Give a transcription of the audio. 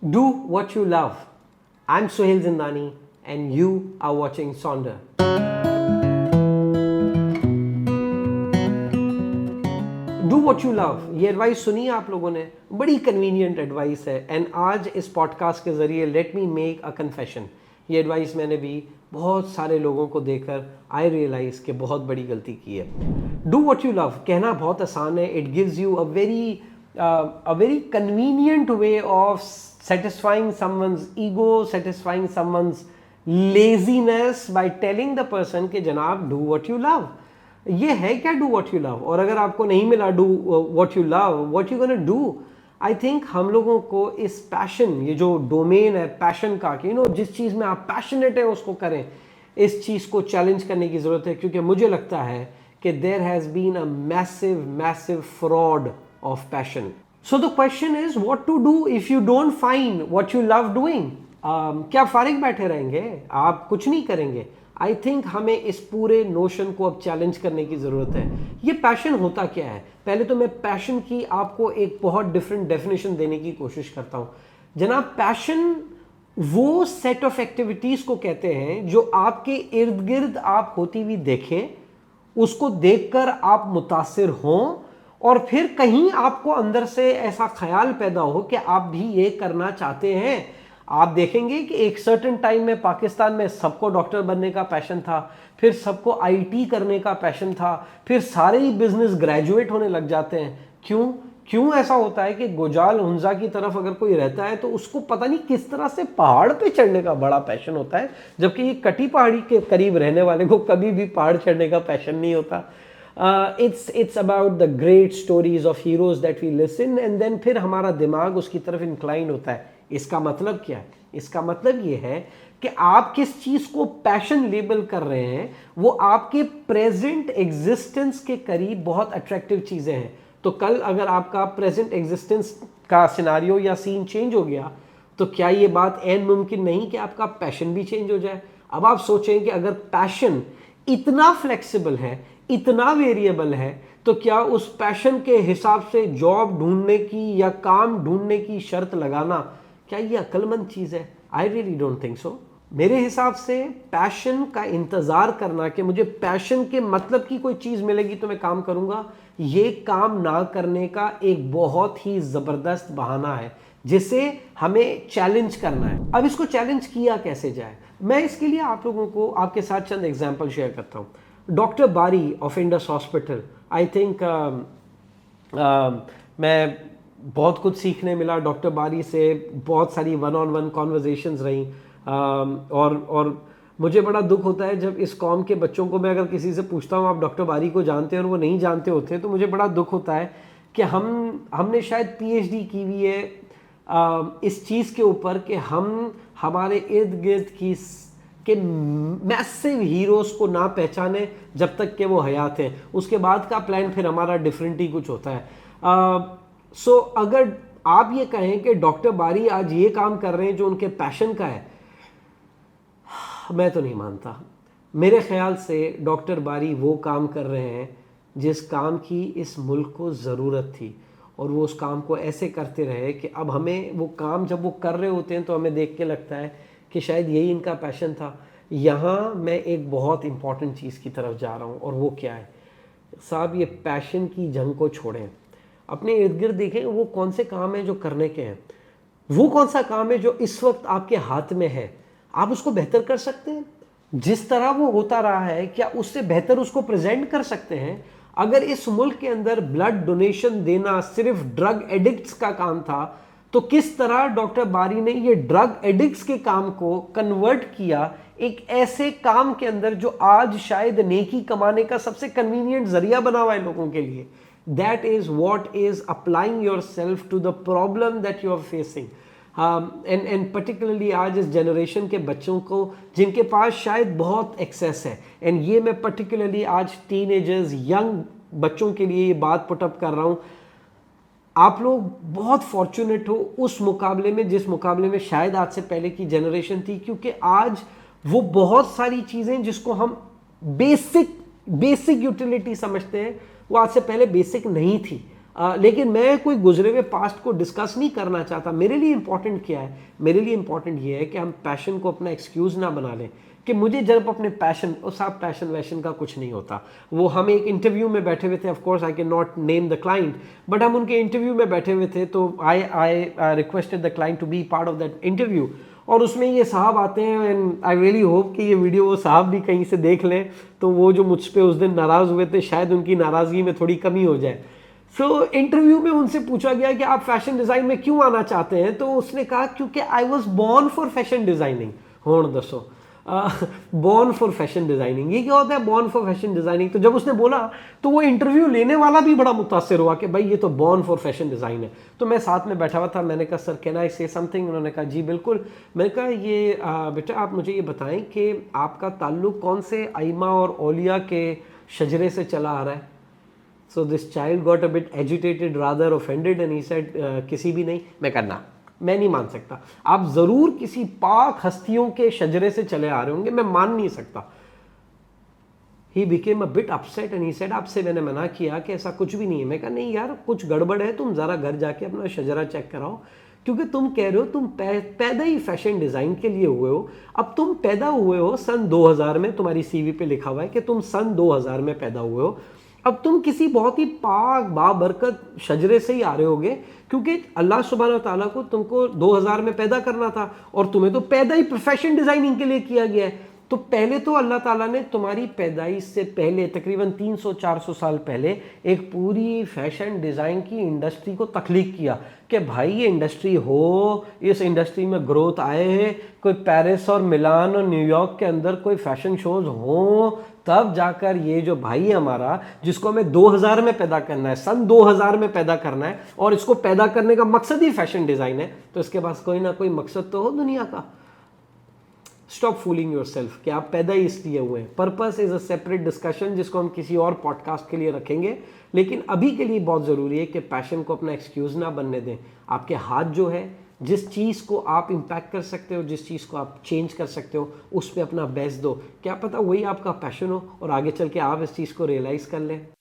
Do what you love. I'm Suhail Zindani and you are watching Sonder. Do what you love, ये advice सुनी है आप लोगों ने, बड़ी कन्वीनियंट एडवाइस है। एंड आज इस पॉडकास्ट के ज़रिए let me make a confession. ये एडवाइस मैंने भी बहुत सारे लोगों को देकर आई रियलाइज़ कि बहुत बड़ी गलती की है। डू वॉट यू लव कहना बहुत आसान है। It gives you a very convenient way of satisfying someone's ego, satisfying someone's laziness by telling the person कि जनाब do what you love। ये है क्या do what you love? और अगर आपको नहीं मिला do what you love, what you gonna do? I think हम लोगों को इस पैशन, ये जो डोमेन है पैशन का, कि जिस चीज़ में आप पैशनेट है उसको करें, इस चीज़ को चैलेंज करने की ज़रूरत है। क्योंकि मुझे लगता है कि there has been a massive fraud of passion. So the question is what to do if you don't find what you love doing? क्या फारिग बैठे रहेंगे? आप कुछ नहीं करेंगे? आई थिंक हमें इस पूरे नोशन को अब चैलेंज करने की ज़रूरत है। ये पैशन होता क्या है? पहले तो मैं पैशन की आपको एक बहुत डिफरेंट डेफिनेशन देने की कोशिश करता हूँ। जनाब, पैशन वो सेट ऑफ एक्टिविटीज़ को कहते हैं जो आपके इर्द गिर्द आप होती हुई देखें, उसको देखकर आप मुतासिर हों और फिर कहीं आपको अंदर से ऐसा ख्याल पैदा हो कि आप भी ये करना चाहते हैं। आप देखेंगे कि एक सर्टेन टाइम में पाकिस्तान में सबको डॉक्टर बनने का पैशन था, फिर सबको आईटी करने का पैशन था, फिर सारे ही बिजनेस ग्रेजुएट होने लग जाते हैं। क्यों ऐसा होता है कि गोजाल हुंजा की तरफ अगर कोई रहता है तो उसको पता नहीं किस तरह से पहाड़ पे चढ़ने का बड़ा पैशन होता है, जबकि ये कटी पहाड़ी के करीब रहने वाले को कभी भी पहाड़ चढ़ने का पैशन नहीं होता। It's about the great stories of heroes that we listen and then फिर हमारा दिमाग उसकी तरफ इंक्लाइन होता है। इसका मतलब क्या है? इसका मतलब ये है कि आप किस चीज़ को पैशन लेबल कर रहे हैं वो आपके प्रेजेंट एग्जिस्टेंस के करीब बहुत अट्रैक्टिव चीज़ें हैं। तो कल अगर आपका प्रेजेंट एग्जिस्टेंस का सिनारियो या सीन चेंज हो गया तो क्या ये बात ऐन मुमकिन नहीं कि आपका पैशन भी चेंज हो जाए? अब आप सोचें कि अगर पैशन इतना फ्लेक्सिबल है, इतना वेरिएबल है, तो क्या उस पैशन के हिसाब से जॉब ढूंढने की या काम ढूंढने की शर्त लगाना, क्या ये अक्लमंद चीज़ है? I really don't think so. मेरे हिसाब से पैशन का इंतज़ार करना कि मुझे पैशन के मतलब की कोई चीज़ मिलेगी तो मैं काम करूँगा, ये काम ना करने का एक बहुत ही ज़बरदस्त बहाना है जिसे हमें चैलेंज करना है। अब इसको चैलेंज किया कैसे जाए? मैं इसके लिए आप लोगों को आपके साथ चंद एग्जाम्पल शेयर करता हूँ। डॉक्टर बारी of Indus hospital, I think मैं बहुत कुछ सीखने मिला डॉक्टर बारी से। बहुत सारी वन ऑन वन कॉन्वर्जेशंस रही और मुझे बड़ा दुख होता है जब इस कौम के बच्चों को मैं अगर किसी से पूछता हूँ आप डॉक्टर बारी को जानते हैं और वो नहीं जानते होते, तो मुझे बड़ा दुख होता है कि हमने शायद पीएचडी की हुई है इस चीज़ के ऊपर कि हम हमारे इर्द गिर्द के मैसिव हीरोज़ को ना पहचाने जब तक कि वो हयात हैं। उसके बाद का प्लान फिर हमारा डिफरेंट ही कुछ होता है। सो अगर आप ये कहें कि डॉक्टर बारी आज ये काम कर रहे हैं जो उनके पैशन का है, मैं तो नहीं मानता। मेरे ख्याल से डॉक्टर बारी वो काम कर रहे हैं जिस काम की इस मुल्क को ज़रूरत थी, और वो उस काम को ऐसे करते रहे कि अब हमें वो काम जब वो कर रहे होते हैं तो हमें देख के लगता है कि शायद यही इनका पैशन था। यहाँ मैं एक बहुत इंपॉर्टेंट चीज़ की तरफ जा रहा हूँ, और वो क्या है साहब? ये पैशन की जंग को छोड़ें, अपने इर्द गिर्द देखें वो कौन से काम हैं जो करने के हैं। वो कौन सा काम है जो इस वक्त आपके हाथ में है, आप उसको बेहतर कर सकते हैं। जिस तरह वो होता रहा है क्या उससे बेहतर उसको प्रेजेंट कर सकते हैं? अगर इस मुल्क के अंदर ब्लड डोनेशन देना सिर्फ ड्रग एडिक्ट्स का काम था, तो किस तरह डॉक्टर बारी ने ये ड्रग एडिक्ट्स के काम को कन्वर्ट किया एक ऐसे काम के अंदर जो आज शायद नेकी कमाने का सबसे कन्वीनियंट जरिया बना हुआ है लोगों के लिए। That is what is applying yourself to the problem that you are facing. And particularly आज इस जनरेशन के बच्चों को जिनके पास शायद बहुत एक्सेस है, एंड ये मैं पर्टिकुलरली आज टीनेजर्स यंग बच्चों के लिए ये बात पुटअप कर रहा हूँ। आप लोग बहुत फॉर्चुनेट हो उस मुकाबले में जिस मुकाबले में शायद आज से पहले की जनरेशन थी, क्योंकि आज वो बहुत सारी चीज़ें जिसको हम बेसिक यूटिलिटी समझते हैं वो आज से पहले बेसिक नहीं थी। लेकिन मैं कोई गुजरे हुए पास्ट को डिस्कस नहीं करना चाहता। मेरे लिए इंपॉर्टेंट क्या है, मेरे लिए इंपॉर्टेंट ये है कि हम पैशन को अपना एक्सक्यूज़ ना बना लें कि मुझे जब अपने पैशन, और साहब पैशन वैशन का कुछ नहीं होता। वो हम एक इंटरव्यू में बैठे हुए थे, of course I can not name the client, but हम उनके इंटरव्यू में बैठे हुए थे, तो I requested the client to be part of that interview. और उसमें ये साहब आते हैं, एंड आई रियली होप कि ये वीडियो वो साहब भी कहीं से देख लें, तो वो जो मुझ पर उस दिन नाराज़ हुए थे शायद उनकी नाराज़गी में थोड़ी कमी हो जाए। सो इंटरव्यू में उनसे पूछा गया कि आप फैशन डिज़ाइन में क्यों आना चाहते हैं, तो उसने कहा क्योंकि I was born for fashion designing. होण दसो, बॉर्न फॉर फैशन डिज़ाइनिंग, ये क्या होता है बॉर्न फॉर फैशन डिज़ाइनिंग? तो जब उसने बोला तो वो इंटरव्यू लेने वाला भी बड़ा मुतासिर हुआ कि भाई ये तो बॉर्न फॉर फैशन डिज़ाइन है। तो मैं साथ में बैठा हुआ था, मैंने कहा सर कैन आई से समथिंग? उन्होंने कहा जी बिल्कुल। मैंने कहा ये बेटा आप मुझे ये बताएं कि आपका ताल्लुक़ कौन से आइमा और औलिया के शजरे से चला आ रहा है? So this child got a bit agitated, rather offended, and he said किसी भी नहीं। मैं करना, मैं नहीं मान सकता, आप जरूर किसी पाक हस्तियों के शजरे से चले आ रहे होंगे, मैं मान नहीं सकता। He became a bit upset and he said आपसे मैंने मना किया कि ऐसा कुछ भी नहीं है। मैं कहा नहीं यार कुछ गड़बड़ है, तुम जरा घर जाके अपना शजरा चेक कराओ, क्योंकि तुम कह रहे हो तुम पैदा ही फैशन डिज़ाइन के लिए हुए हो। अब तुम पैदा हुए हो सन 2000 में, तुम्हारी सीवी पे लिखा हुआ है कि तुम सन 2000 में पैदा हुए हो। अब तुम किसी बहुत ही पाक बाबरकत शजरे से ही आ रहे होगे, क्योंकि अल्लाह सुब्हानहू ताला को तुमको 2000 में पैदा करना था और तुम्हें तो पैदा ही प्रोफेशन डिज़ाइनिंग के लिए किया गया है। तो पहले तो अल्लाह ताला ने तुम्हारी पैदाइश से पहले तकरीबन 300-400 साल पहले एक पूरी फैशन डिज़ाइन की इंडस्ट्री को तख्लीक किया कि भाई ये इंडस्ट्री हो, इस इंडस्ट्री में ग्रोथ आए, कोई पेरिस और मिलान और न्यूयॉर्क के अंदर कोई फैशन शोज़ हों, तब जाकर ये जो भाई है हमारा, जिसको हमें 2000 में पैदा करना है, सन 2000 में पैदा करना है, और इसको पैदा करने का मकसद ही फैशन डिज़ाइन है, तो इसके पास कोई ना कोई मकसद तो हो दुनिया का। स्टॉप फूलिंग योरसेल्फ कि आप पैदा ही इसलिए हुए हैं। Purpose is a separate discussion जिसको हम किसी और पॉडकास्ट के लिए रखेंगे, लेकिन अभी के लिए बहुत ज़रूरी है कि पैशन को अपना एक्सक्यूज़ ना बनने दें। आपके हाथ जो है, जिस चीज़ को आप इम्पैक्ट कर सकते हो, जिस चीज़ को आप चेंज कर सकते हो, उस पर अपना बेस्ट दो। क्या पता वही आपका पैशन हो और आगे चल के आप इस चीज़ को रियलाइज़ कर लें।